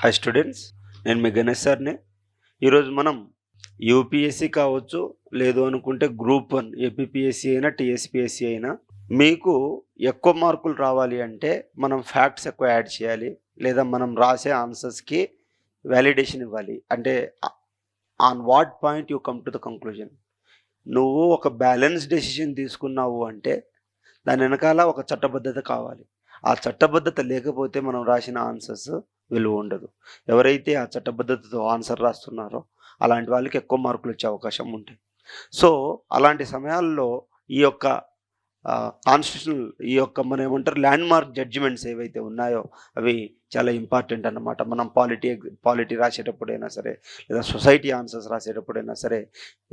Hi students, నేను మీ గణేష్ సార్ని. ఈరోజు మనం యూపీఎస్సీ కావచ్చు, లేదు అనుకుంటే గ్రూప్ 1 ఏపీపీఎస్సీ అయినా టీఎస్పీఎస్సీ అయినా మీకు ఎక్కువ మార్కులు రావాలి అంటే మనం ఫ్యాక్ట్స్ ఎక్కువ యాడ్ చేయాలి, లేదా మనం రాసే ఆన్సర్స్కి వ్యాలిడేషన్ ఇవ్వాలి. అంటే on what point you come to the conclusion. నువ్వు ఒక బ్యాలెన్స్ డెసిషన్ తీసుకున్నావు అంటే దాని వెనకాల ఒక చట్టబద్ధత కావాలి. ఆ చట్టబద్ధత లేకపోతే మనం రాసిన ఆన్సర్స్ విలువ ఉండదు. ఎవరైతే ఆ చట్టబద్ధతతో ఆన్సర్ రాస్తున్నారో అలాంటి వాళ్ళకి ఎక్కువ మార్కులు వచ్చే అవకాశం ఉంటాయి. సో అలాంటి సమయాల్లో ఈ యొక్క కాన్స్టిట్యూషనల్ మనం ఏమంటారు ల్యాండ్ మార్క్ జడ్జిమెంట్స్ ఏవైతే ఉన్నాయో అవి చాలా ఇంపార్టెంట్ అన్నమాట. మనం పాలిటీ రాసేటప్పుడైనా సరే, లేదా సొసైటీ ఆన్సర్స్ రాసేటప్పుడైనా సరే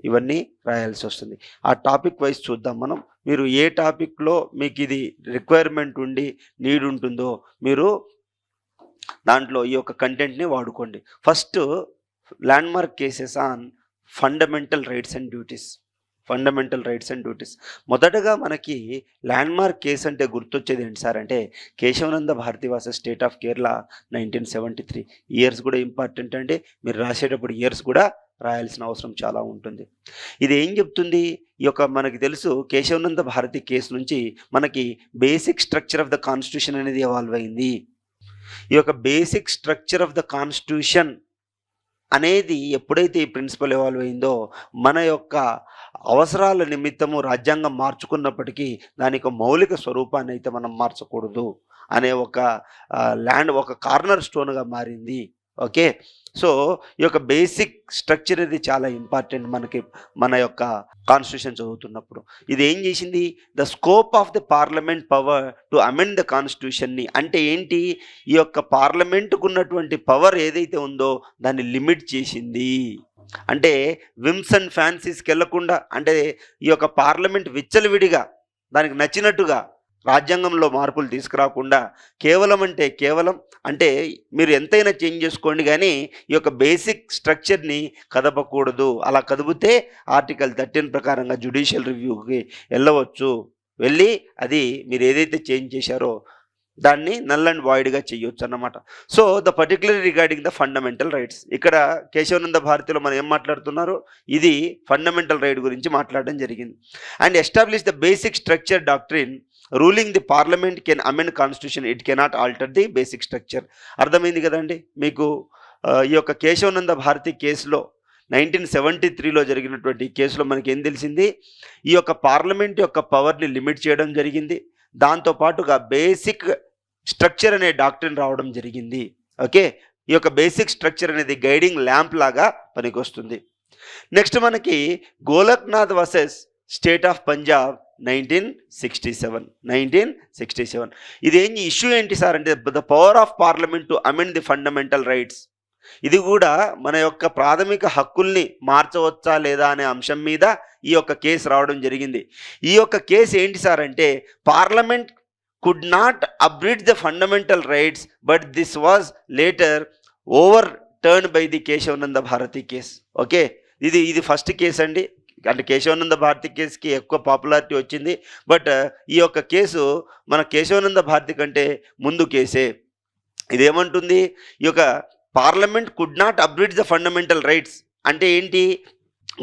ఇవన్నీ రాయాల్సి వస్తుంది. ఆ టాపిక్ వైజ్ చూద్దాం మనం. మీరు ఏ టాపిక్లో మీకు ఇది రిక్వైర్మెంట్ ఉండి నీడ్ ఉంటుందో మీరు దాంట్లో ఈ యొక్క కంటెంట్ని వాడుకోండి. First land mark cases on fundamental rights and duties. మొదటగా మనకి ల్యాండ్ మార్క్ కేసు అంటే గుర్తొచ్చేది ఏంటి సార్ అంటే Kesavananda Bharati versus state of Kerala 1973. Years కూడా ఇంపార్టెంట్ అండి. మీరు రాసేటప్పుడు ఇయర్స్ కూడా రాయాల్సిన అవసరం చాలా ఉంటుంది. ఇది ఏం చెప్తుంది? ఈ యొక్క మనకి తెలుసు కేశవనంద భారతి కేసు నుంచి మనకి basic structure of the constitution అనేది ఎవాల్వ్ అయింది. ఈ యొక్క basic structure of the constitution అనేది ఎప్పుడైతే ఈ ప్రిన్సిపల్ ఎవాల్వ్ అయిందో మన యొక్క అవసరాల నిమిత్తము రాజ్యాంగం మార్చుకున్నప్పటికీ దాని యొక్క మౌలిక స్వరూపాన్ని అయితే మనం మార్చకూడదు అనే ఒక కార్నర్ స్టోన్గా మారింది. ఓకే, సో ఈ యొక్క బేసిక్ స్ట్రక్చర్ అనేది చాలా ఇంపార్టెంట్ మనకి మన యొక్క కాన్స్టిట్యూషన్ చదువుతున్నప్పుడు. ఇది ఏం చేసింది? The scope of the parliament power to amend the కాన్స్టిట్యూషన్ని. అంటే ఏంటి? ఈ యొక్క పార్లమెంటుకు ఉన్నటువంటి పవర్ ఏదైతే ఉందో దాన్ని లిమిట్ చేసింది. అంటే విమ్స్ అండ్ ఫ్యాన్సీస్కి వెళ్లకుండా, అంటే ఈ యొక్క పార్లమెంట్ విచ్చలవిడిగా దానికి నచ్చినట్టుగా రాజ్యాంగంలో మార్పులు తీసుకురాకుండా కేవలం అంటే మీరు ఎంతైనా చేంజ్ చేసుకోండి, కానీ ఈ యొక్క బేసిక్ స్ట్రక్చర్ని కదపకూడదు. అలా కదిపితే ఆర్టికల్ 13 ప్రకారంగా జ్యుడిషియల్ రివ్యూకి వెళ్ళి అది మీరు ఏదైతే చేంజ్ చేశారో దాన్ని నల్ అండ్ వాయిడ్గా చేయొచ్చు అన్నమాట. So the particular regarding the fundamental rights. ఇక్కడ కేశవనంద భారతిలో మనం ఏం మాట్లాడుతున్నారో ఇది ఫండమెంటల్ రైట్ గురించి మాట్లాడడం జరిగింది. And establish the basic structure doctrine ruling the parliament can amend constitution, it cannot alter the basic structure. అర్థమైంది కదండి మీకు? ఈ యొక్క కేశవనంద భారతి కేసులో 1973లో జరిగినటువంటి కేసులో మనకి ఏం తెలిసింది? ఈ యొక్క పార్లమెంట్ యొక్క పవర్ని లిమిట్ చేయడం జరిగింది. దాంతోపాటుగా బేసిక్ స్ట్రక్చర్ అనే డాక్ట్రిన్ రావడం జరిగింది. ఓకే, ఈ యొక్క బేసిక్ స్ట్రక్చర్ అనేది గైడింగ్ ల్యాంప్ లాగా పనికొస్తుంది. నెక్స్ట్ మనకి Golaknath versus state of Punjab 1967. ఇదేం ఇష్యూ ఏంటి సార్ అంటే the power of parliament to amend the fundamental rights. ఇది కూడా మన యొక్క ప్రాథమిక హక్కుల్ని మార్చవచ్చా లేదా అనే అంశం మీద ఈ యొక్క కేసు రావడం జరిగింది. ఈ యొక్క కేసు ఏంటి సార్ అంటే parliament could not abridge the fundamental rights, but this was later overturned by the Kesavananda Bharati case. Okay, ఇది ఫస్ట్ కేసు అండి. అంటే కేశవనంద భారతి కేసుకి ఎక్కువ పాపులారిటీ వచ్చింది. బట్ ఈ యొక్క కేసు మన కేశవనంద భారతి కంటే ముందు కేసే. ఇదేమంటుంది? ఈ యొక్క parliament could not abridge the fundamental rights అంటే ఏంటి?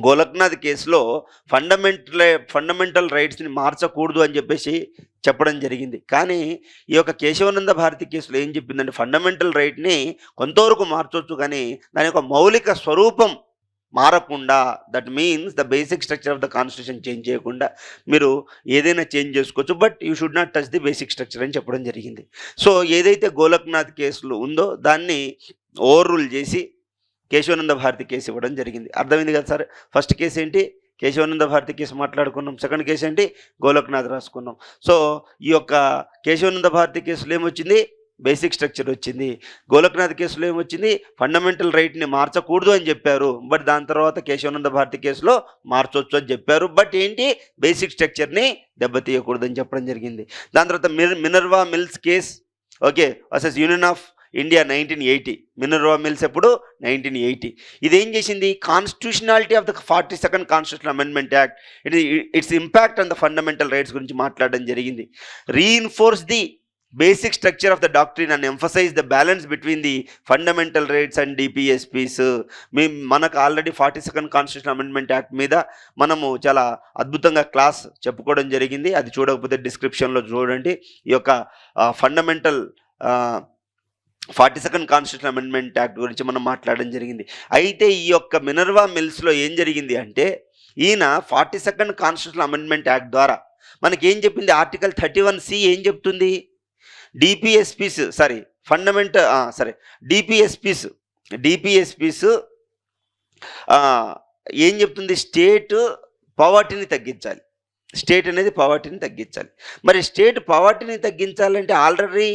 గోలక్నాథ్ కేసులో ఫండమెంటల్ రైట్స్ని మార్చకూడదు అని చెప్పేసి చెప్పడం జరిగింది. కానీ ఈ యొక్క కేశవనంద భారతి కేసులో ఏం చెప్పిందంటే ఫండమెంటల్ రైట్ని కొంతవరకు మార్చవచ్చు, కానీ దాని యొక్క మౌలిక స్వరూపం మారకుండా, that means the basic structure of the constitution change చేయకుండా మీరు ఏదైనా చేంజ్ చేసుకోవచ్చు, but you should not touch the basic structure అని చెప్పడం జరిగింది. సో ఏదైతే గోలక్నాథ్ కేసులో ఉందో దాన్ని ఓవర్ రూల్ చేసి కేశవనంద భారతి కేసు ఇవ్వడం జరిగింది. అర్థమైంది కదా సార్? ఫస్ట్ కేసు ఏంటి? కేశవనంద భారతి కేసు మాట్లాడుకున్నాం. సెకండ్ కేసు ఏంటి? గోలక్నాథ్ రాసుకున్నాం. సో ఈ యొక్క కేశవనంద భారతి కేసులో ఏమొచ్చింది? బేసిక్ స్ట్రక్చర్ వచ్చింది. గోలక్నాథ్ కేసులో ఏమొచ్చింది? ఫండమెంటల్ రైట్ని మార్చకూడదు అని చెప్పారు, బట్ దాని తర్వాత కేశవనంద భారతి కేసులో మార్చవచ్చు అని చెప్పారు, బట్ ఏంటి? బేసిక్ స్ట్రక్చర్ని దెబ్బతీయకూడదు అని చెప్పడం జరిగింది. దాని తర్వాత Minerva Mills case, okay, versus union of India 1980. Minerva Mills ఎప్పుడు? 1980. ఇదేం చేసింది? Constitutionality of the 42nd constitutional amendment act, its impact on the fundamental rights గురించి మాట్లాడడం జరిగింది. Reinforce the basic structure of the doctrine and emphasize the balance between the fundamental rights and DPSPs. మనకు already 42nd constitution amendment act మీద మనము చాలా అద్భుతంగా class చెప్పుకోవడం జరిగింది. అది చూడకపోతే డిస్క్రిప్షన్లో చూడండి. ఈ యొక్క fundamental 42nd constitution amendment act గురించి మనం మాట్లాడడం జరిగింది. అయితే ఈ యొక్క మినర్వా మిల్స్లో ఏం జరిగింది అంటే, ఈయన 42nd కాన్స్టిట్యూషన్ అమెండ్మెంట్ యాక్ట్ ద్వారా మనకి ఏం చెప్పింది, ఆర్టికల్ 31C ఏం చెప్తుంది, డిపిఎస్పీస్ డిపిఎస్పీస్ ఏం చెప్తుంది, స్టేట్ పవర్టీని తగ్గించాలి. స్టేట్ అనేది పవర్టీని తగ్గించాలి. మరి స్టేట్ పవర్టీని తగ్గించాలంటే ఆల్రెడీ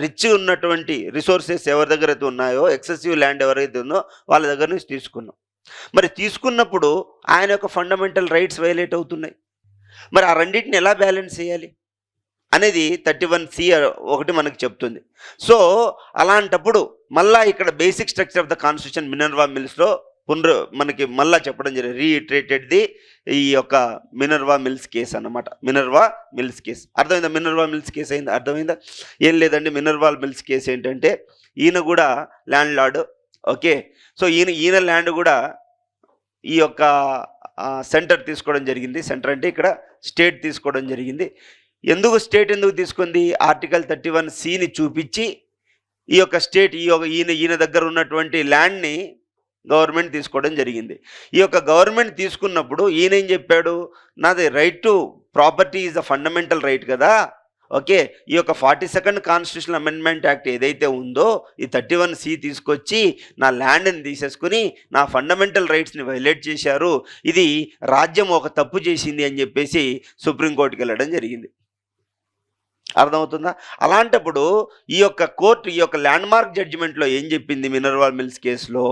రిచ్ ఉన్నటువంటి రిసోర్సెస్ ఎవరి దగ్గర అయితే ఉన్నాయో, ఎక్సెసివ్ ల్యాండ్ ఎవరైతే ఉందో వాళ్ళ దగ్గర నుంచి తీసుకున్నాం. మరి తీసుకున్నప్పుడు ఆయన యొక్క ఫండమెంటల్ రైట్స్ వైలేట్ అవుతున్నాయి. మరి ఆ రెండింటిని ఎలా బ్యాలెన్స్ చేయాలి అనేది 31C ఒకటి మనకు చెప్తుంది. సో అలాంటప్పుడు మళ్ళా ఇక్కడ basic structure of the constitution Minerva మిల్స్లో మనకి మళ్ళా చెప్పడం జరిగింది. రీఇటరేటెడ్ ఈ యొక్క మినర్వా మిల్స్ కేసు అన్నమాట. మినర్వా మిల్స్ కేసు అర్థమైందా? మినర్వా మిల్స్ కేసు అయింది, అర్థమైందా? ఏం లేదండి, మినర్వా మిల్స్ కేసు ఏంటంటే ఈయన కూడా ల్యాండ్ లార్డ్. ఓకే, సో ఈయన ల్యాండ్ కూడా ఈ యొక్క సెంటర్ తీసుకోవడం జరిగింది. సెంటర్ అంటే ఇక్కడ స్టేట్ తీసుకోవడం జరిగింది. స్టేట్ ఎందుకు తీసుకుంది, ఆర్టికల్ 31Cని చూపించి ఈ యొక్క స్టేట్ ఈయన దగ్గర ఉన్నటువంటి ల్యాండ్ని గవర్నమెంట్ తీసుకోవడం జరిగింది. ఈ యొక్క గవర్నమెంట్ తీసుకున్నప్పుడు ఈయన ఏం చెప్పాడు, నాది right to property is the fundamental right కదా. ఓకే, ఈ యొక్క 42nd కాన్స్టిట్యూషన్ అమెండ్మెంట్ యాక్ట్ ఏదైతే ఉందో ఈ 31C తీసుకొచ్చి నా ల్యాండ్ని తీసేసుకుని నా ఫండమెంటల్ రైట్స్ని వైలేట్ చేశారు, ఇది రాజ్యం ఒక తప్పు చేసింది అని చెప్పేసి సుప్రీంకోర్టుకి వెళ్ళడం జరిగింది. అర్థమవుతుందా? అలాంటప్పుడు ఈ యొక్క కోర్టు ఈ యొక్క ల్యాండ్ మార్క్ జడ్జిమెంట్లో ఏం చెప్పింది, మినర్వా మిల్స్ కేసులో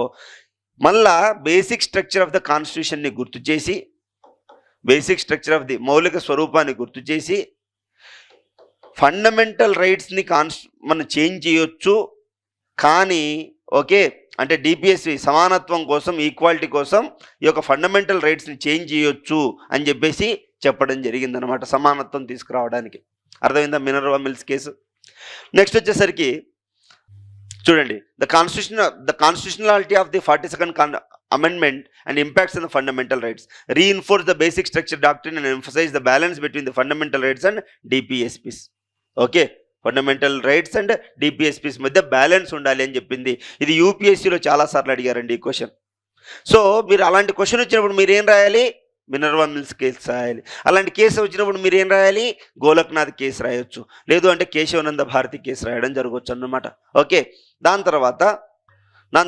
మళ్ళా బేసిక్ స్ట్రక్చర్ ఆఫ్ ద కాన్స్టిట్యూషన్ని గుర్తు చేసి, బేసిక్ స్ట్రక్చర్ ఆఫ్ ది మౌలిక స్వరూపాన్ని గుర్తు చేసి, ఫండమెంటల్ రైట్స్ని మనం చేంజ్ చేయొచ్చు కానీ, ఓకే అంటే డిపిఎస్సి సమానత్వం కోసం, ఈక్వాలిటీ కోసం ఈ యొక్క ఫండమెంటల్ రైట్స్ని చేంజ్ చేయొచ్చు అని చెప్పేసి చెప్పడం జరిగిందనమాట, సమానత్వం తీసుకురావడానికి. అర్థమైందా మినర్వా మిల్స్ కేసు? నెక్స్ట్ వచ్చేసరికి చూడండి, the constitutionality of the 42nd amendment and impacts on the fundamental rights, reinforce the basic structure doctrine and emphasize the balance between the fundamental rights and DPSPs. Okay, fundamental rights and DPSPs మధ్య balance ఉండాలి అని చెప్పింది. ఇది యూపీఎస్సీలో చాలాసార్లు అడిగారండి ఈ question. So మీరు అలాంటి క్వశ్చన్ వచ్చినప్పుడు మీరు ఏం రాయాలి, మినర్వా మిల్స్ కేసు రాయాలి. అలాంటి కేసు వచ్చినప్పుడు మీరు ఏం రాయాలి, గోలక్నాథ్ కేసు రాయొచ్చు, లేదు అంటే కేశవానంద భారతి కేసు రాయడం జరగవచ్చు అన్నమాట. ఓకే, దాని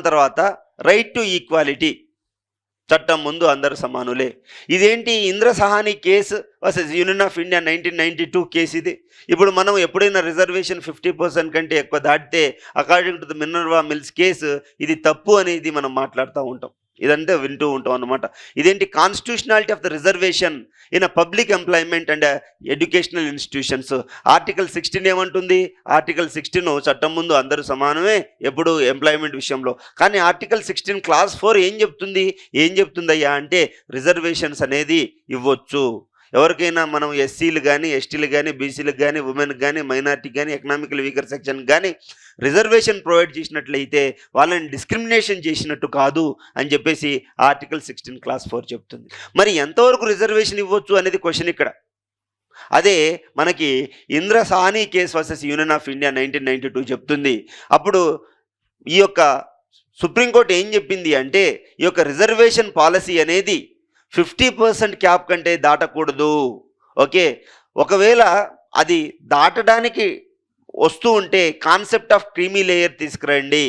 తర్వాత రైట్ టు ఈక్వాలిటీ, చట్టం ముందు అందరూ సమానులే. ఇదేంటి, Indra Sawhney case versus union of India 1992 case ఇది. ఇప్పుడు మనం ఎప్పుడైనా రిజర్వేషన్ 50% కంటే ఎక్కువ దాటితే according to the Minerva mills case ఇది తప్పు అనేది మనం మాట్లాడుతూ ఉంటాం, ఇదంతా వింటూ ఉంటాం అన్నమాట. ఇదేంటి, constitutionality of the reservation in a public employment and educational institutions. Article 16 ఏమంటుంది, ఆర్టికల్ 16 చట్టం ముందు అందరూ సమానమే ఎప్పుడు ఎంప్లాయ్మెంట్ విషయంలో. కానీ ఆర్టికల్ 16 క్లాస్ 4 ఏం చెప్తుందయ్యా అంటే రిజర్వేషన్స్ అనేది ఇవ్వచ్చు ఎవరికైనా. మనం ఎస్సీలు కానీ, ఎస్టీలు కానీ, బీసీలకు కానీ, ఉమెన్కి కానీ, మైనార్టీకి కానీ, ఎకనామికల్ వీకర్ సెక్షన్ కానీ రిజర్వేషన్ ప్రొవైడ్ చేసినట్లయితే వాళ్ళని డిస్క్రిమినేషన్ చేసినట్టు కాదు అని చెప్పేసి ఆర్టికల్ 16 క్లాస్ 4 చెప్తుంది. మరి ఎంతవరకు రిజర్వేషన్ ఇవ్వచ్చు అనేది క్వశ్చన్ ఇక్కడ. అదే మనకి Indra Sawhney case versus union of India 1992 చెప్తుంది. అప్పుడు ఈ యొక్క సుప్రీంకోర్టు ఏం చెప్పింది అంటే, ఈ యొక్క రిజర్వేషన్ పాలసీ అనేది 50% క్యాప్ కంటే దాటకూడదు. ఓకే, ఒకవేళ అది దాటడానికి వస్తూ ఉంటే కాన్సెప్ట్ ఆఫ్ క్రీమీ లేయర్ తీసుకురండి.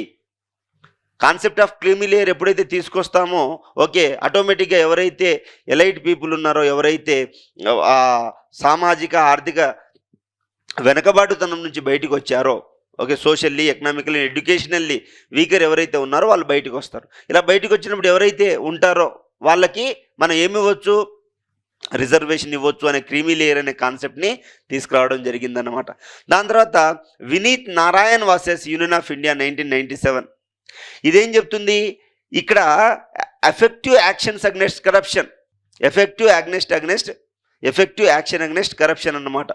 కాన్సెప్ట్ ఆఫ్ క్రీమీ లేయర్ ఎప్పుడైతే తీసుకొస్తామో ఓకే, ఆటోమేటిక్గా ఎవరైతే ఎలైట్ పీపుల్ ఉన్నారో, ఎవరైతే సామాజిక ఆర్థిక వెనకబాటుతనం నుంచి బయటకు వచ్చారో, okay socially, economically, educationally weaker ఎవరైతే ఉన్నారో వాళ్ళు బయటకు వస్తారు. ఇలా బయటకు వచ్చినప్పుడు ఎవరైతే ఉంటారో వాళ్ళకి మనం ఏమి ఇవ్వచ్చు, రిజర్వేషన్ ఇవ్వచ్చు అనే క్రీమీ లేయర్ అనే కాన్సెప్ట్ని తీసుకురావడం జరిగిందన్నమాట. దాని తర్వాత Vineet Narain versus union of India 1997 ఇదేం చెప్తుంది, ఇక్కడ effective actions against corruption, effective action against corruption అన్నమాట.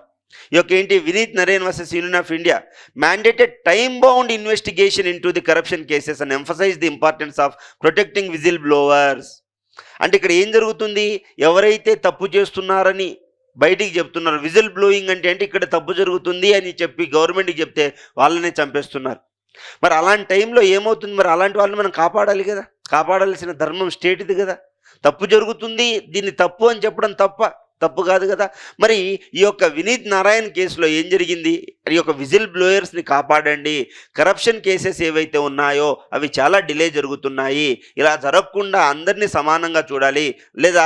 ఈ యొక్క ఏంటి Vineet Narain versus union of India mandated time bound investigation into the corruption cases and emphasize the importance of protecting whistle blowers. అంటే ఇక్కడ ఏం జరుగుతుంది, ఎవరైతే తప్పు చేస్తున్నారని బయటికి చెప్తున్నారు, విజిల్ బ్లోయింగ్ అంటే అంటే ఇక్కడ తప్పు జరుగుతుంది అని చెప్పి గవర్నమెంట్కి చెప్తే వాళ్ళనే చంపేస్తున్నారు. మరి అలాంటి టైంలో ఏమవుతుంది, మరి అలాంటి వాళ్ళని మనం కాపాడాలి కదా, కాపాడాల్సిన ధర్మం స్టేట్ది కదా. తప్పు జరుగుతుంది, దీన్ని తప్పు అని చెప్పడం తప్పు కాదు కదా. మరి ఈ యొక్క వినీత్ నారాయణ్ కేసులో ఏం జరిగింది, ఈ యొక్క విజిల్ బ్లోయర్స్ని కాపాడండి, కరప్షన్ కేసెస్ ఏవైతే ఉన్నాయో అవి చాలా డిలే జరుగుతున్నాయి, ఇలా జరగకుండా అందరినీ సమానంగా చూడాలి, లేదా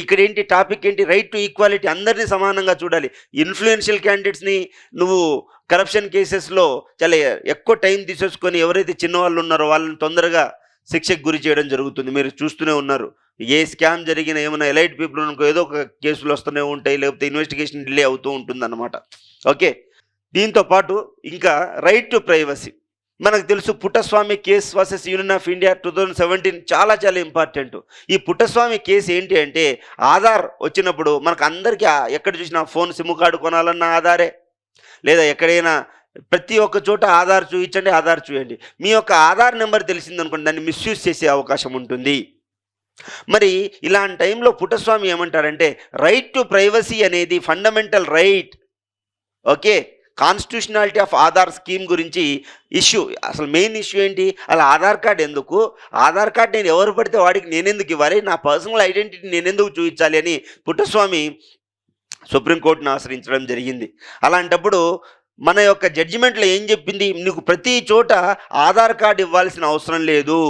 ఇక్కడ ఏంటి టాపిక్ ఏంటి, రైట్ టు ఈక్వాలిటీ, అందరినీ సమానంగా చూడాలి. ఇన్ఫ్లుయెన్షియల్ క్యాండిడేట్స్ని నువ్వు కరప్షన్ కేసెస్లో చాలా ఎక్కువ టైం తీసేసుకొని ఎవరైతే చిన్నవాళ్ళు ఉన్నారో వాళ్ళని తొందరగా శిక్షకు గురి చేయడం జరుగుతుంది. మీరు చూస్తూనే ఉన్నారు, ఏ స్కామ్ జరిగినా ఏమైనా ఎలైట్ పీపుల్ అనుకో ఏదో ఒక కేసులు వస్తూనే ఉంటాయి, లేకపోతే ఇన్వెస్టిగేషన్ డిలే అవుతూ ఉంటుందన్నమాట. ఓకే, దీంతో పాటు ఇంకా రైట్ టు ప్రైవసీ. మనకు తెలుసు Puttaswamy case versus union of India 2017 చాలా ఇంపార్టెంట్. ఈ పుట్టస్వామి కేసు ఏంటి అంటే, ఆధార్ వచ్చినప్పుడు మనకు అందరికీ ఎక్కడ చూసినా ఫోన్ సిమ్ కార్డు కొనాలన్నా ఆధారే, లేదా ఎక్కడైనా ప్రతి ఒక్క చోట ఆధార్ చూపించండి, ఆధార్ చూయండి. మీ యొక్క ఆధార్ నెంబర్ తెలిసిందనుకోండి, దాన్ని మిస్యూజ్ చేసే అవకాశం ఉంటుంది. మరి ఇలాంటి టైంలో పుట్టస్వామి ఏమంటారంటే, రైట్ టు ప్రైవసీ అనేది fundamental right. Okay, constitutionality of Aadhaar scheme గురించి ఇష్యూ, అసలు మెయిన్ ఇష్యూ ఏంటి, అలా ఆధార్ కార్డ్ ఎందుకు, ఆధార్ కార్డ్ నేను ఎవరు పడితే వాడికి నేనెందుకు ఇవ్వాలి, నా పర్సనల్ ఐడెంటిటీ నేనెందుకు చూపించాలి అని పుట్టస్వామి సుప్రీంకోర్టును ఆశ్రయించడం జరిగింది. అలాంటప్పుడు మన యొక్క జడ్జిమెంట్లో ఏం చెప్పింది, నీకు ప్రతి చోట ఆధార్ కార్డు ఇవ్వాల్సిన అవసరం లేదు.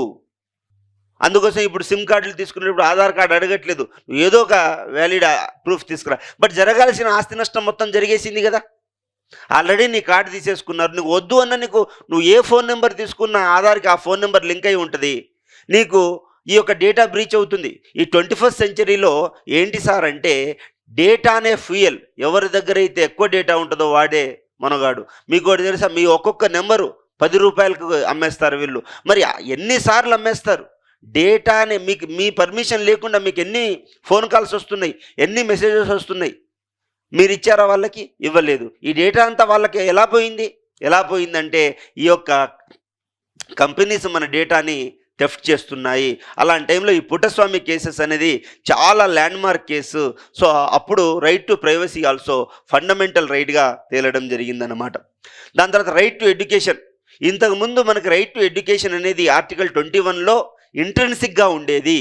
అందుకోసం ఇప్పుడు సిమ్ కార్డులు తీసుకునేటప్పుడు ఆధార్ కార్డు అడగట్లేదు, నువ్వు ఏదో ఒక వ్యాలిడ్ ప్రూఫ్ తీసుకురా. బట్ జరగాల్సిన ఆస్తి నష్టం మొత్తం జరిగేసింది కదా, ఆల్రెడీ నీ కార్డు తీసేసుకున్నారు. నీకు వద్దు అన్న, నువ్వు ఏ ఫోన్ నెంబర్ తీసుకున్నా ఆధార్కి ఆ ఫోన్ నెంబర్ లింక్ అయి ఉంటుంది, నీకు ఈ యొక్క డేటా బ్రీచ్ అవుతుంది. ఈ 21st సెంచరీలో ఏంటి సార్ అంటే, డేటానే ఫ్యూయల్. ఎవరి దగ్గర అయితే ఎక్కువ డేటా ఉంటుందో వాడే మనగాడు. మీకు ఒకటి తెలుసా, మీ ఒక్కొక్క నెంబరు 10 రూపాయలకు అమ్మేస్తారు వీళ్ళు. మరి ఎన్నిసార్లు అమ్మేస్తారు డేటాని, మీకు మీ పర్మిషన్ లేకుండా మీకు ఎన్ని ఫోన్ కాల్స్ వస్తున్నాయి, ఎన్ని మెసేజెస్ వస్తున్నాయి, మీరు ఇచ్చారా వాళ్ళకి, ఇవ్వలేదు. ఈ డేటా అంతా వాళ్ళకి ఎలా పోయిందంటే ఈ యొక్క కంపెనీస్ మన డేటాని థెఫ్ట్ చేస్తున్నాయి. అలాంటి టైంలో ఈ పుట్టస్వామి కేసెస్ అనేది చాలా ల్యాండ్మార్క్ కేసు. సో అప్పుడు right to privacy also fundamental రైట్గా తేలడం జరిగిందన్నమాట. దాని తర్వాత రైట్ టు ఎడ్యుకేషన్. ఇంతకుముందు మనకి రైట్ టు ఎడ్యుకేషన్ అనేది ఆర్టికల్ 21లో ఇంట్రెన్సిక్గా ఉండేది,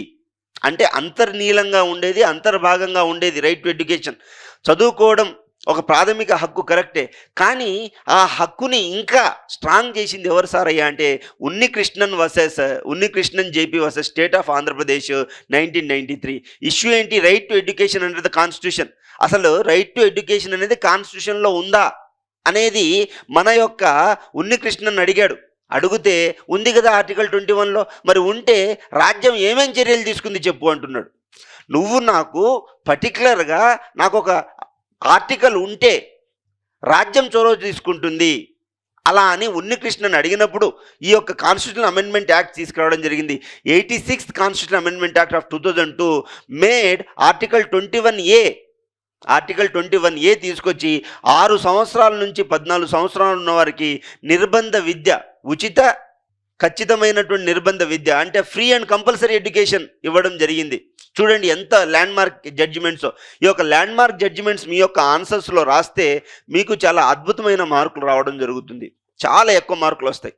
అంటే అంతర్నీలంగా ఉండేది, అంతర్భాగంగా ఉండేది. రైట్ టు ఎడ్యుకేషన్, చదువుకోవడం ఒక ప్రాథమిక హక్కు కరెక్టే, కానీ ఆ హక్కుని ఇంకా స్ట్రాంగ్ చేసింది ఎవరు సార్ అయ్యా అంటే Unni Krishnan JP versus state of Andhra Pradesh 1993. Issue ఏంటి, right to education under the constitution. అసలు రైట్ టు ఎడ్యుకేషన్ అనేది కాన్స్టిట్యూషన్లో ఉందా అనేది మన యొక్క ఉన్ని కృష్ణన్ అడిగాడు. అడిగితే ఉంది కదా ఆర్టికల్ 21లో, మరి ఉంటే రాజ్యం ఏమేం చర్యలు తీసుకుంది చెప్పు అంటున్నాడు. నువ్వు నాకు పర్టికులర్గా నాకు ఒక ఆర్టికల్ ఉంటే రాజ్యం చొరవ తీసుకుంటుంది అలా అని ఉన్ని కృష్ణన్ అడిగినప్పుడు ఈ యొక్క కాన్స్టిట్యూషనల్ అమెండ్మెంట్ యాక్ట్ తీసుకురావడం జరిగింది. 86th constitutional amendment act of 2002 made article 21A తీసుకొచ్చి 6 సంవత్సరాల నుంచి 14 సంవత్సరాలు ఉన్న వారికి నిర్బంధ విద్య, ఉచిత ఖచ్చితమైనటువంటి నిర్బంధ విద్య, అంటే ఫ్రీ అండ్ కంపల్సరీ ఎడ్యుకేషన్ ఇవ్వడం జరిగింది. చూడండి ఎంత ల్యాండ్మార్క్ జడ్జిమెంట్స్. ఈ యొక్క ల్యాండ్మార్క్ జడ్జిమెంట్స్ మీ యొక్క ఆన్సర్స్లో రాస్తే మీకు చాలా అద్భుతమైన మార్కులు రావడం జరుగుతుంది, చాలా ఎక్కువ మార్కులు వస్తాయి.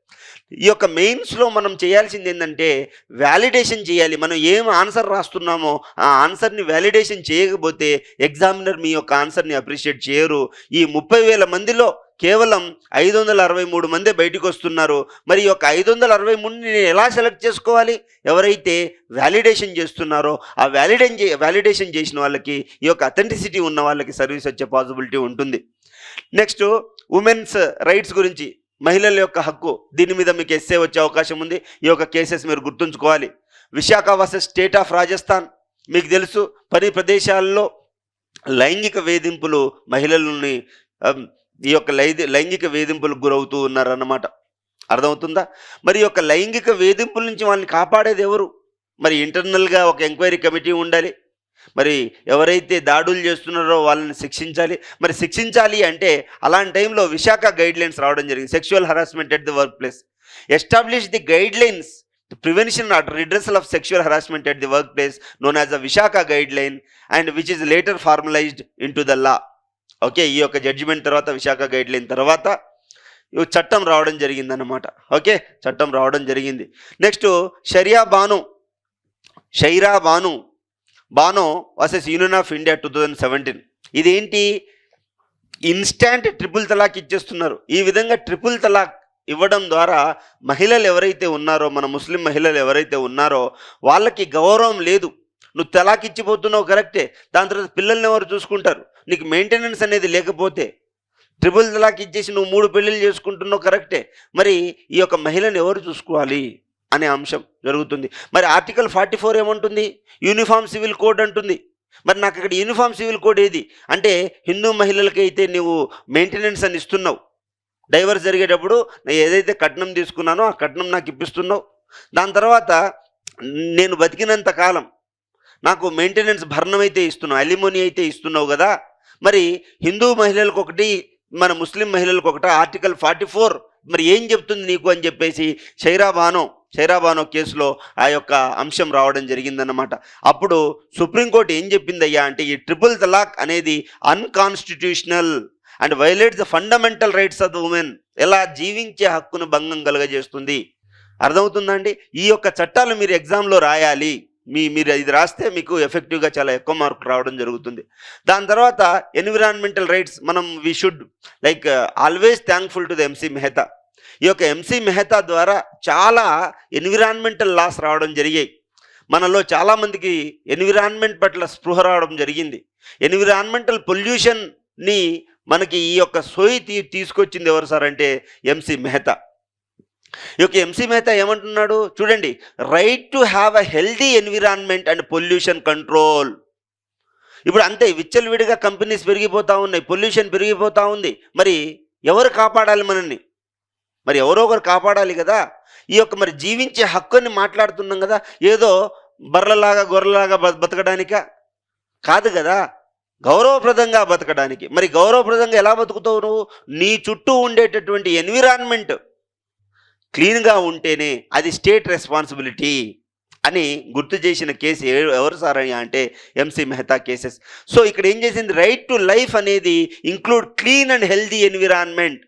ఈ యొక్క మెయిన్స్లో మనం చేయాల్సింది ఏంటంటే వ్యాలిడేషన్ చేయాలి. మనం ఏం ఆన్సర్ రాస్తున్నామో ఆ ఆన్సర్ని వ్యాలిడేషన్ చేయకపోతే ఎగ్జామినర్ మీ యొక్క ఆన్సర్ని అప్రిషియేట్ చేయరు. ఈ 30,000 మందిలో కేవలం 563 మంది బయటకు వస్తున్నారు. మరి ఈ యొక్క 563ని నేను ఎలా సెలెక్ట్ చేసుకోవాలి, ఎవరైతే వ్యాలిడేషన్ చేస్తున్నారో ఆ వ్యాలిడేషన్ చేసిన వాళ్ళకి ఈ యొక్క అథెంటిసిటీ ఉన్న వాళ్ళకి సర్వీస్ వచ్చే పాసిబిలిటీ ఉంటుంది. నెక్స్ట్ ఉమెన్స్ రైట్స్ గురించి, మహిళల యొక్క హక్కు, దీని మీద మీకు ఎస్సే వచ్చే అవకాశం ఉంది. ఈ యొక్క కేసెస్ మీరు గుర్తుంచుకోవాలి. Visakha versus state of Rajasthan, మీకు తెలుసు పని ప్రదేశాల్లో లైంగిక వేధింపులు, మహిళలని ఈ యొక్క లైంగిక వేధింపులకు గురవుతూ ఉన్నారన్నమాట. అర్థమవుతుందా? మరి ఈ యొక్క లైంగిక వేధింపుల నుంచి వాళ్ళని కాపాడేది ఎవరు? మరి ఇంటర్నల్గా ఒక ఎంక్వైరీ కమిటీ ఉండాలి, మరి ఎవరైతే దాడులు చేస్తున్నారో వాళ్ళని శిక్షించాలి. మరి శిక్షించాలి అంటే అలాంటి టైంలో విశాఖ గైడ్‌లైన్స్ రావడం జరిగింది. Sexual harassment at the work place. Establish the guidelines to prevention and redressal of sexual harassment at the work place known as the Vishakha guideline and which is later formalized into the law. Okay. ఈ యొక్క judgement తర్వాత Visakha guideline తర్వాత ఈ చట్టం రావడం జరిగిందన్నమాట. Okay. చట్టం రావడం జరిగింది. Next Shayara Bano versus union of India 2017. ఇదేంటి? ఇన్స్టాంట్ ట్రిపుల్ తలాక్ ఇచ్చేస్తున్నారు. ఈ విధంగా ట్రిపుల్ తలాక్ ఇవ్వడం ద్వారా మహిళలు ఎవరైతే ఉన్నారో, మన ముస్లిం మహిళలు ఎవరైతే ఉన్నారో వాళ్ళకి గౌరవం లేదు. నువ్వు తలాక్ ఇచ్చిపోతున్నావు కరెక్టే, దాని తర్వాత పిల్లల్ని ఎవరు చూసుకుంటారు? నీకు మెయింటెనెన్స్ అనేది లేకపోతే ట్రిపుల్ తలాక్ ఇచ్చేసి నువ్వు 3 పెళ్ళిళ్ళు చేసుకుంటున్నావు కరెక్టే, మరి ఈ యొక్క మహిళను ఎవరు చూసుకోవాలి అనే అంశం జరుగుతుంది. మరి ఆర్టికల్ 44 ఏమంటుంది? యూనిఫామ్ సివిల్ కోడ్ అంటుంది. మరి నాకు ఇక్కడ యూనిఫామ్ సివిల్ కోడ్ ఏది అంటే, హిందూ మహిళలకైతే నువ్వు మెయింటెనెన్స్ అని ఇస్తున్నావు, డైవర్స్ జరిగేటప్పుడు నేను ఏదైతే కట్నం తీసుకున్నానో ఆ కట్నం నాకు ఇప్పిస్తున్నావు, దాని తర్వాత నేను బతికినంత కాలం నాకు మెయింటెనెన్స్ భరణం అయితే ఇస్తున్నావు, అలిమోనీ అయితే ఇస్తున్నావు కదా. మరి హిందూ మహిళలకు ఒకటి, మన ముస్లిం మహిళలకు ఒకటి ఆర్టికల్ 44 మరి ఏం చెప్తుంది నీకు అని చెప్పేసి షైరా బానో కేసులో ఆ యొక్క అంశం రావడం జరిగిందన్నమాట. అప్పుడు సుప్రీంకోర్టు ఏం చెప్పిందయ్యా అంటే, ఈ ట్రిపుల్ తలాక్ అనేది unconstitutional and violates the fundamental rights of the women, ఎలా జీవించే హక్కును భంగం కలుగజేస్తుంది. అర్థమవుతుందండి? ఈ యొక్క చట్టాలు మీరు ఎగ్జామ్లో రాయాలి. మీరు ఇది రాస్తే మీకు ఎఫెక్టివ్గా చాలా ఎక్కువ మార్కులు రావడం జరుగుతుంది. దాని తర్వాత ఎన్విరాన్మెంటల్ రైట్స్, మనం we should always thankful to the MC Mehta. ఈ యొక్క ఎంసీ మెహతా ద్వారా చాలా ఎన్విరాన్మెంటల్ లాస్ రావడం జరిగాయి. మనలో చాలామందికి ఎన్విరాన్మెంట్ పట్ల స్పృహ రావడం జరిగింది. ఎన్విరాన్మెంటల్ పొల్యూషన్ని మనకి ఈ యొక్క తీసుకొచ్చింది ఎవరు సార్ అంటే ఎంసీ మెహతా. ఈ యొక్క ఎంసీ మెహతా ఏమంటున్నాడు చూడండి, right to have a healthy environment and pollution control. ఇప్పుడు అంతే, విచ్చలవిడిగా కంపెనీస్ పెరిగిపోతూ ఉన్నాయి, పొల్యూషన్ పెరిగిపోతూ ఉంది. మరి ఎవరు కాపాడాలి మనల్ని? మరి ఎవరో ఒకరు కాపాడాలి కదా. ఈ యొక్క మరి జీవించే హక్కుని మాట్లాడుతున్నాం కదా, ఏదో బర్రెలాగా గొర్రెలాగా బతకడానికా కాదు కదా, గౌరవప్రదంగా బతకడానికి. మరి గౌరవప్రదంగా ఎలా బతుకుతావు నువ్వు? నీ చుట్టూ ఉండేటటువంటి ఎన్విరాన్మెంట్ క్లీన్గా ఉంటేనే అది స్టేట్ రెస్పాన్సిబిలిటీ అని గుర్తు చేసిన కేసు ఎవరు సార్ అంటే ఎంసీ మెహతా కేసెస్. సో ఇక్కడ ఏం చేసింది, రైట్ టు లైఫ్ అనేది include clean and healthy environment.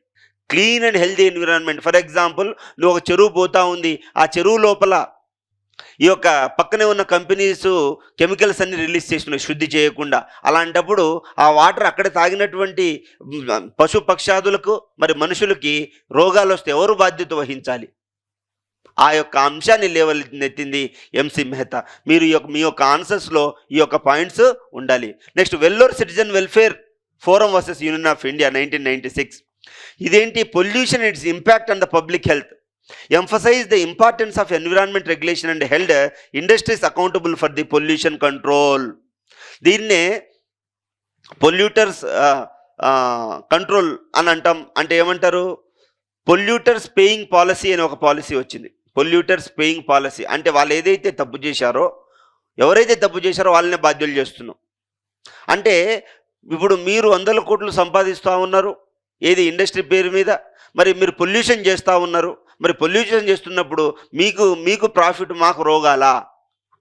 For example, నువ్వు ఒక చెరువు పోతా ఉంది, ఆ చెరువు లోపల ఈ యొక్క పక్కనే ఉన్న కంపెనీస్ కెమికల్స్ అన్ని రిలీజ్ చేస్తున్నాయి శుద్ధి చేయకుండా. అలాంటప్పుడు ఆ వాటర్ అక్కడ తాగినటువంటి పశు పక్షాదులకు మరి మనుషులకి రోగాలు వస్తే ఎవరు బాధ్యత వహించాలి? ఆ యొక్క అంశాన్ని లేవనెత్తింది ఎంసీ మెహతా. మీరు మీ యొక్క ఆన్సర్స్లో ఈ యొక్క పాయింట్స్ ఉండాలి. Next, Vellore citizen welfare forum versus union of India 1996. ఇదేంటి? Pollution it's impact on the public health, emphasize the importance of environment regulation and held industries accountable for the pollution control. దీన్నే పొల్యూటర్స్ control అని అంటాం. అంటే ఏమంటారు? పొల్యూటర్స్ paying policy అని ఒక policy వచ్చింది. పొల్యూటర్స్ paying policy అంటే వాళ్ళు ఎవరైతే తప్పు చేశారో వాళ్ళనే బాధ్యులు చేస్తున్నాం. అంటే ఇప్పుడు మీరు 100 కోట్లు సంపాదిస్తూ ఉన్నారు, ఏది ఇండస్ట్రీ పేరు మీద, మరి మీరు పొల్యూషన్ చేస్తూ ఉన్నారు. మరి పొల్యూషన్ చేస్తున్నప్పుడు మీకు ప్రాఫిట్, మాకు రోగాలా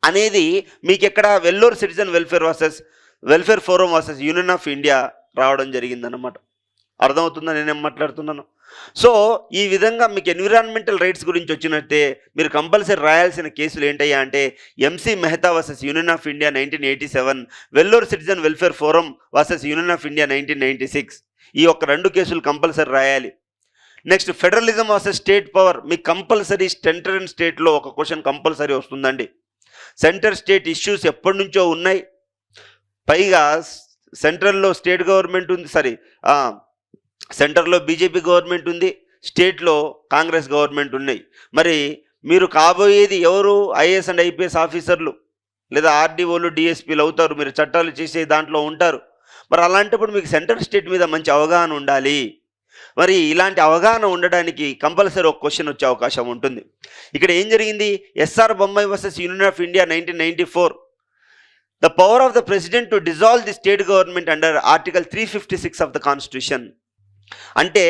అనేది మీకు ఎక్కడ Vellore citizen welfare forum versus union of India రావడం జరిగిందన్నమాట. అర్థమవుతుందా నేనేం మాట్లాడుతున్నాను? సో ఈ విధంగా మీకు ఎన్విరాన్మెంటల్ రైట్స్ గురించి వచ్చినట్టే మీరు కంపల్సరీ రాయాల్సిన కేసులు ఏంటయ్యా అంటే, MC Mehta versus union of India 1987, Vellore citizen welfare forum versus union of India 1996. ఈ యొక్క 2 కేసులు కంపల్సరీ రాయాలి. Next, federalism versus state power. మీకు కంపల్సరీ సెంటర్ అండ్ స్టేట్లో ఒక క్వశ్చన్ కంపల్సరీ వస్తుందండి. సెంటర్ స్టేట్ ఇష్యూస్ ఎప్పటి నుంచో ఉన్నాయి. పైగా సెంట్రల్లో స్టేట్ గవర్నమెంట్ ఉంది, సెంటర్లో బీజేపీ గవర్నమెంట్ ఉంది, స్టేట్లో కాంగ్రెస్ గవర్నమెంట్ ఉన్నాయి. మరి మీరు కాబోయేది ఎవరు? ఐఏఎస్ అండ్ ఐపీఎస్ ఆఫీసర్లు లేదా ఆర్డీఓలు, డిఎస్పీలు అవుతారు. మీరు చట్టాలు చేసే దాంట్లో ఉంటారు. మరి అలాంటప్పుడు మీకు సెంటర్ స్టేట్ మీద మంచి అవగాహన ఉండాలి. మరి ఇలాంటి అవగాహన ఉండడానికి కంపల్సరీ ఒక క్వశ్చన్ వచ్చే అవకాశం ఉంటుంది. ఇక్కడ ఏం జరిగింది? S R Bommai versus union of India 1994. The power of the president to dissolve the state government under article 356 of the constitution. అంటే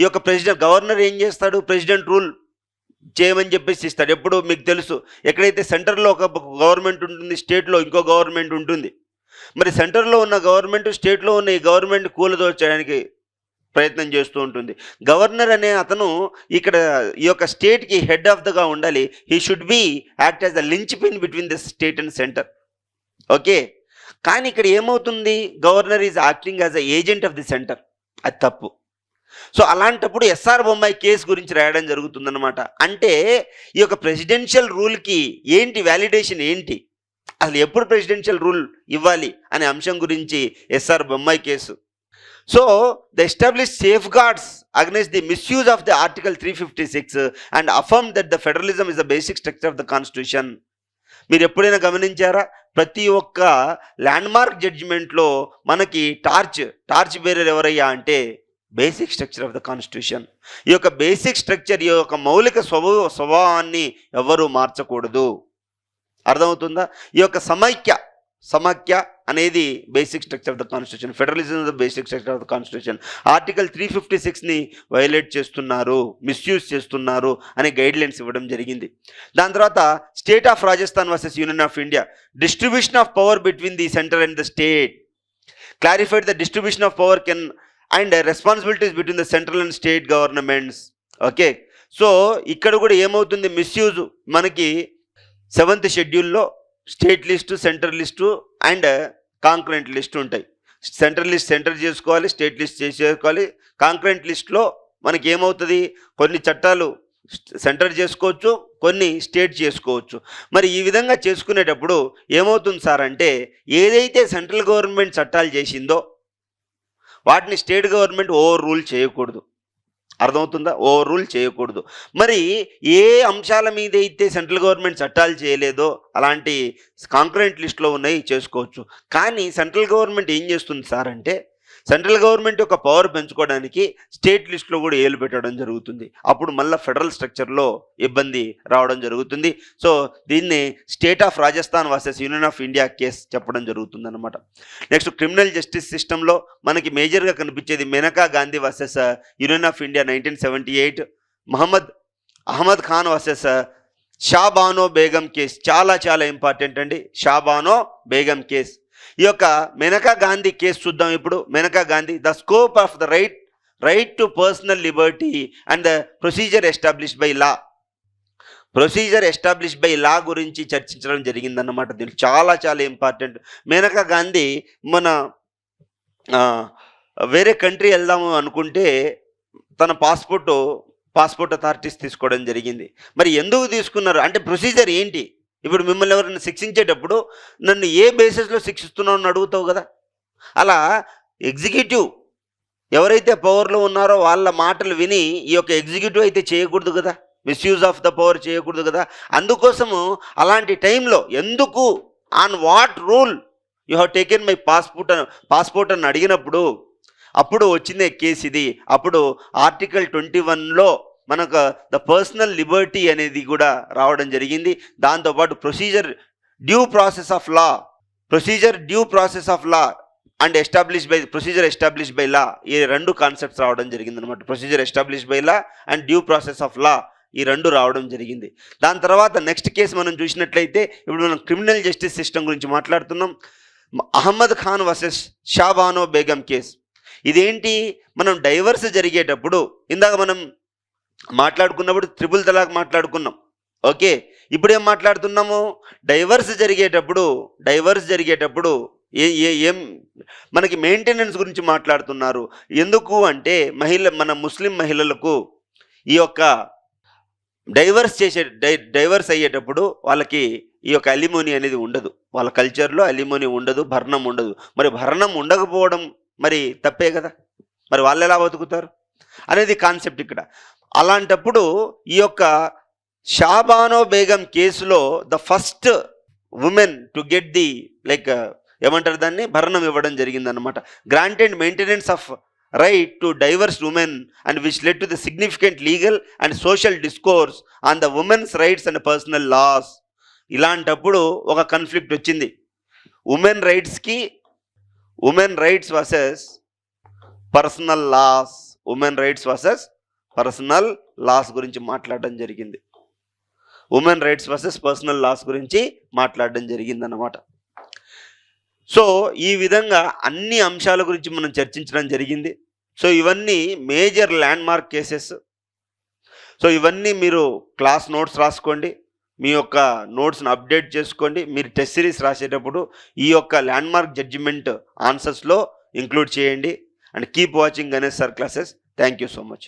ఈ యొక్క గవర్నర్ ఏం చేస్తాడు, ప్రెసిడెంట్ రూల్ చేయమని చెప్పేసి ఇస్తాడు. ఎప్పుడు మీకు తెలుసు, ఎక్కడైతే సెంటర్లో ఒక గవర్నమెంట్ ఉంటుంది, స్టేట్లో ఇంకో గవర్నమెంట్ ఉంటుంది. మరి సెంటర్లో ఉన్న గవర్నమెంట్ స్టేట్లో ఉన్న ఈ గవర్నమెంట్ కూలదోర్చడానికి ప్రయత్నం చేస్తూ ఉంటుంది. గవర్నర్ అనే అతను ఇక్కడ ఈ యొక్క స్టేట్కి హెడ్ ఆఫ్ దగా ఉండాలి. He should be act as the Lynch pin between the state and centre. Okay, కానీ ఇక్కడ ఏమవుతుంది, governor is acting as a agent of the centre. అది తప్పు. సో అలాంటప్పుడు ఎస్ఆర్ బొమ్మాయి కేసు గురించి రాయడం జరుగుతుందన్నమాట. అంటే ఈ యొక్క ప్రెసిడెన్షియల్ రూల్కి ఏంటి వ్యాలిడేషన్ ఏంటి, అసలు ఎప్పుడు ప్రెసిడెన్షియల్ రూల్ ఇవ్వాలి అనే అంశం గురించి S R Bommai case. So the establish safeguards against the misuse of the article 356 and affirm that the federalism is the basic structure of the constitution. మీరు ఎప్పుడైనా గమనించారా, ప్రతి ఒక్క ల్యాండ్మార్క్ జడ్జిమెంట్లో మనకి టార్చ్ బేరర్ ఎవరయ్యా అంటే basic structure of the constitution. ఈ యొక్క బేసిక్ స్ట్రక్చర్, ఈ యొక్క మౌలిక స్వభావాన్ని ఎవరు మార్చకూడదు. అర్థమవుతుందా? ఈ యొక్క సమైక్య అనేది basic structure of the constitution. Federalism is the basic structure of the constitution. Article 356ని వైలేట్ చేస్తున్నారు, మిస్యూజ్ చేస్తున్నారు అనే గైడ్లైన్స్ ఇవ్వడం జరిగింది. దాని తర్వాత state of Rajasthan versus union of India, distribution of power between the centre and the state, clarified the distribution of power and responsibilities between the central and state governments. Okay, so ఇక్కడ కూడా ఏమవుతుంది, misuse మనకి 7th షెడ్యూల్లో state list, central list and concurrent list ఉంటాయి. Central list centre చేసుకోవాలి, state list చేసుకోవాలి. Concurrent లిస్ట్లో మనకి ఏమవుతుంది, కొన్ని చట్టాలు సెంటర్ చేసుకోవచ్చు, కొన్ని స్టేట్ చేసుకోవచ్చు. మరి ఈ విధంగా చేసుకునేటప్పుడు ఏమవుతుంది సార్ అంటే, ఏదైతే సెంట్రల్ గవర్నమెంట్ చట్టాలు చేసిందో వాటిని స్టేట్ గవర్నమెంట్ ఓవర్ రూల్ చేయకూడదు. అర్థమవుతుందా? ఓవర్ రూల్ చేయకూడదు. మరి ఏ అంశాల మీద అయితే సెంట్రల్ గవర్నమెంట్ చట్టాలు చేయలేదో అలాంటి కాంకరెంట్ లిస్ట్లో ఉన్నాయి చేసుకోవచ్చు. కానీ సెంట్రల్ గవర్నమెంట్ ఏం చేస్తుంది సార్ అంటే, సెంట్రల్ గవర్నమెంట్ యొక్క పవర్ పెంచుకోవడానికి స్టేట్ లిస్ట్లో కూడా ఏలు పెట్టడం జరుగుతుంది. అప్పుడు మళ్ళీ ఫెడరల్ స్ట్రక్చర్లో ఇబ్బంది రావడం జరుగుతుంది. సో దీన్ని state of Rajasthan versus union of India case చెప్పడం జరుగుతుంది అనమాట. నెక్స్ట్ క్రిమినల్ జస్టిస్ సిస్టంలో మనకి మేజర్గా కనిపించేది Maneka Gandhi versus union of India 1978, Ahmed Khan versus Shah Bano Begum case. చాలా చాలా ఇంపార్టెంట్ అండి, షాబానో బేగం కేసు. ఈ యొక్క మేనకా గాంధీ కేసు చూద్దాం ఇప్పుడు. Maneka Gandhi, the scope of the right to personal liberty and the procedure established by law. Procedure established by law గురించి చర్చించడం జరిగిందన్నమాట. దీనికి చాలా చాలా ఇంపార్టెంట్. మేనకా గాంధీ మన వేరే కంట్రీ వెళ్దాము అనుకుంటే తన పాస్పోర్ట్ అథారిటీస్ తీసుకోవడం జరిగింది. మరి ఎందుకు తీసుకున్నారు అంటే ప్రొసీజర్ ఏంటి? ఇప్పుడు మిమ్మల్ని ఎవరైనా శిక్షించేటప్పుడు నన్ను ఏ బేసిస్లో శిక్షిస్తున్నావు అని అడుగుతావు కదా. అలా ఎగ్జిక్యూటివ్ ఎవరైతే పవర్లో ఉన్నారో వాళ్ళ మాటలు విని ఈ యొక్క ఎగ్జిక్యూటివ్ అయితే చేయకూడదు కదా, మిస్యూజ్ ఆఫ్ ద పవర్ చేయకూడదు కదా. అందుకోసము అలాంటి టైంలో ఎందుకు, on what rule you have taken my passport అని అడిగినప్పుడు అప్పుడు వచ్చిందే కేసు ఇది. అప్పుడు ఆర్టికల్ 21లో మనకు ద పర్సనల్ లిబర్టీ అనేది కూడా రావడం జరిగింది. దాంతోపాటు procedure due process of law and procedure establish by law, ఈ 2 కాన్సెప్ట్స్ రావడం జరిగింది అనమాట. Procedure establish by law and due process of law, ఈ 2 రావడం జరిగింది. దాని తర్వాత నెక్స్ట్ కేసు మనం చూసినట్లయితే ఇప్పుడు మనం క్రిమినల్ జస్టిస్ సిస్టమ్ గురించి మాట్లాడుతున్నాం. Ahmed Khan versus Shah Bano Begum case. ఇదేంటి, మనం డైవర్స్ జరిగేటప్పుడు ఇందాక మనం మాట్లాడుకున్నప్పుడు ట్రిపుల్ తలాక్ మాట్లాడుకున్నాం. ఓకే, ఇప్పుడు ఏం మాట్లాడుతున్నాము, డైవర్స్ జరిగేటప్పుడు ఏం మనకి మెయింటెనెన్స్ గురించి మాట్లాడుతున్నారు. ఎందుకు అంటే మన ముస్లిం మహిళలకు ఈ యొక్క డైవర్స్ అయ్యేటప్పుడు వాళ్ళకి ఈ యొక్క అలిమోనీ అనేది ఉండదు. వాళ్ళ కల్చర్లో అలిమోనీ ఉండదు, భరణం ఉండదు. మరి భరణం ఉండకపోవడం మరి తప్పే కదా, మరి వాళ్ళు ఎలా బతుకుతారు అనేది కాన్సెప్ట్ ఇక్కడ. అలాంటప్పుడు ఈ యొక్క షాబానో బేగం కేసులో the first women to get the ఏమంటారు దాన్ని, భరణం ఇవ్వడం జరిగిందనమాట. Granted maintenance of right to divorce women and which led to the significant legal and social discourse on the women's rights and personal laws. ఇలాంటప్పుడు ఒక కాన్ఫ్లిక్ట్ వచ్చింది. Women rights versus personal laws, women rights versus personal laws గురించి మాట్లాడడం జరిగింది. Women rights versus personal laws గురించి మాట్లాడడం జరిగిందన్నమాట. So ఈ విధంగా అన్ని అంశాల గురించి మనం చర్చించడం జరిగింది. సో ఇవన్నీ major land mark cases. So ఇవన్నీ మీరు క్లాస్ నోట్స్ రాసుకోండి, మీ యొక్క నోట్స్ని అప్డేట్ చేసుకోండి. మీరు టెస్ట్ సిరీస్ రాసేటప్పుడు ఈ యొక్క ల్యాండ్ మార్క్ జడ్జిమెంట్ ఆన్సర్స్లో ఇంక్లూడ్ చేయండి. And keep watching Ganesh sir classes. Thank you so much.